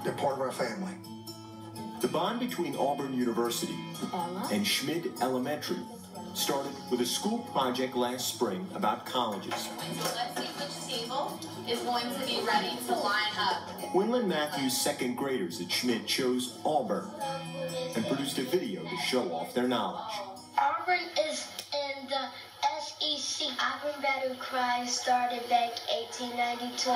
They're part of our family. The bond between Auburn University and Schmid Elementary started with a school project last spring about colleges. So let's see which table is going to be ready to line up. Quinlan Matthews' second graders at Schmid chose Auburn and produced a video to show off their knowledge. Auburn is in the SEC. Auburn Battle Cry started back 1892.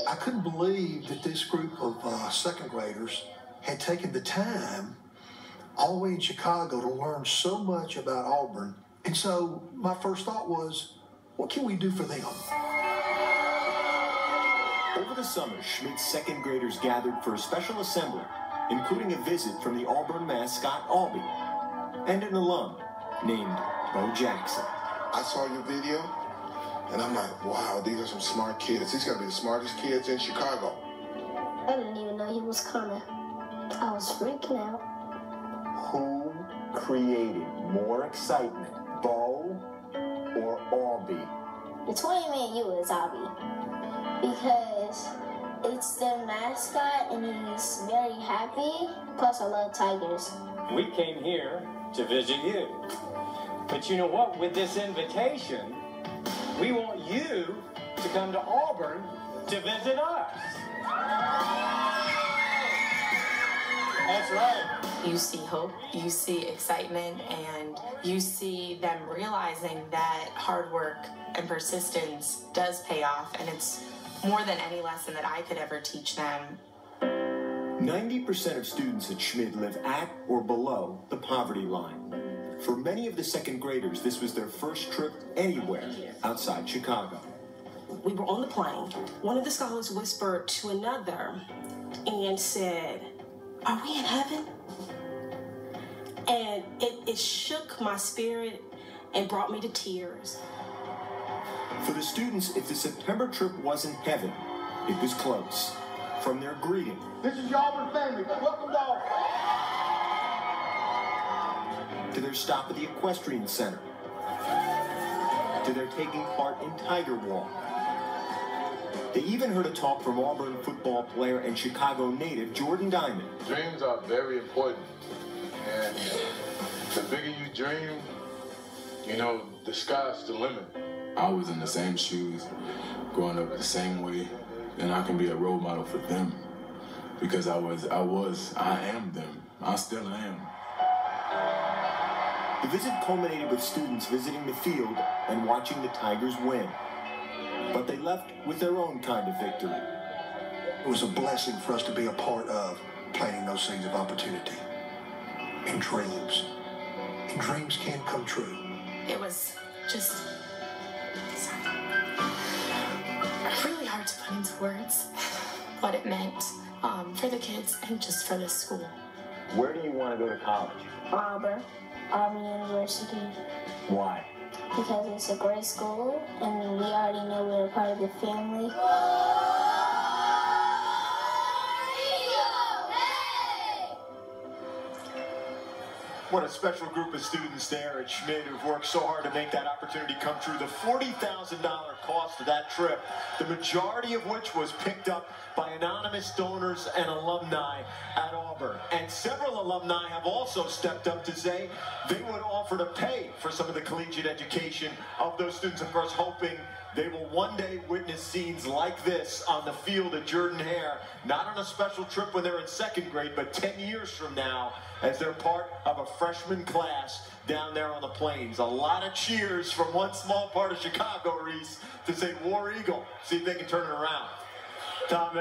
I couldn't believe that this group of second graders had taken the time all the way in Chicago to learn so much about Auburn. And so my first thought was, what can we do for them? Over the summer, Schmid's second graders gathered for a special assembly, including a visit from the Auburn mascot, Albie, and an alum named Bo Jackson. I saw your video, and I'm like, wow, these are some smart kids. These got to be the smartest kids in Chicago. I didn't even know he was coming. I was freaking out. Who created more excitement, Bo or Albie? Between me and you is Albie. Because it's the mascot and he's very happy. Plus I love tigers. We came here to visit you. But you know what? With this invitation, we want you to come to Auburn to visit us. That's right. You see hope, you see excitement, and you see them realizing that hard work and persistence does pay off, and it's more than any lesson that I could ever teach them. 90% of students at Schmid live at or below the poverty line. For many of the second graders, this was their first trip anywhere outside Chicago. We were on the plane. One of the scholars whispered to another and said, "Are we in heaven?" And it shook my spirit and brought me to tears. For the students, if the September trip wasn't heaven, it was close. From their greeting, This is your Auburn family. Welcome to Auburn. to their stop at the equestrian center, to their taking part in Tiger Walk. They even heard a talk from Auburn football player and Chicago native Jordan Diamond. Dreams are very important. And the bigger you dream, you know, the sky's the limit. I was in the same shoes, growing up the same way, and I can be a role model for them because I am them. I still am. The visit culminated with students visiting the field and watching the Tigers win. But they left with their own kind of victory. It was a blessing for us to be a part of planting those seeds of opportunity and dreams. And dreams can come true. It was just really hard to put into words what it meant for the kids and just for the school. Where do you want to go to college? Auburn University. Why? Because it's a great school and we already know we're a part of the family. What a special group of students there at Schmid who've worked so hard to make that opportunity come true. The $40,000 cost of that trip, the majority of which was picked up by anonymous donors and alumni at Auburn. And several alumni have also stepped up to say they would offer to pay for some of the collegiate education of those students, of course, hoping they will one day witness scenes like this on the field at Jordan-Hare, not on a special trip when they're in second grade, but 10 years from now as they're part of a freshman class down there on the plains. A lot of cheers from one small part of Chicago, Reese, to say War Eagle. See if they can turn it around. Tom.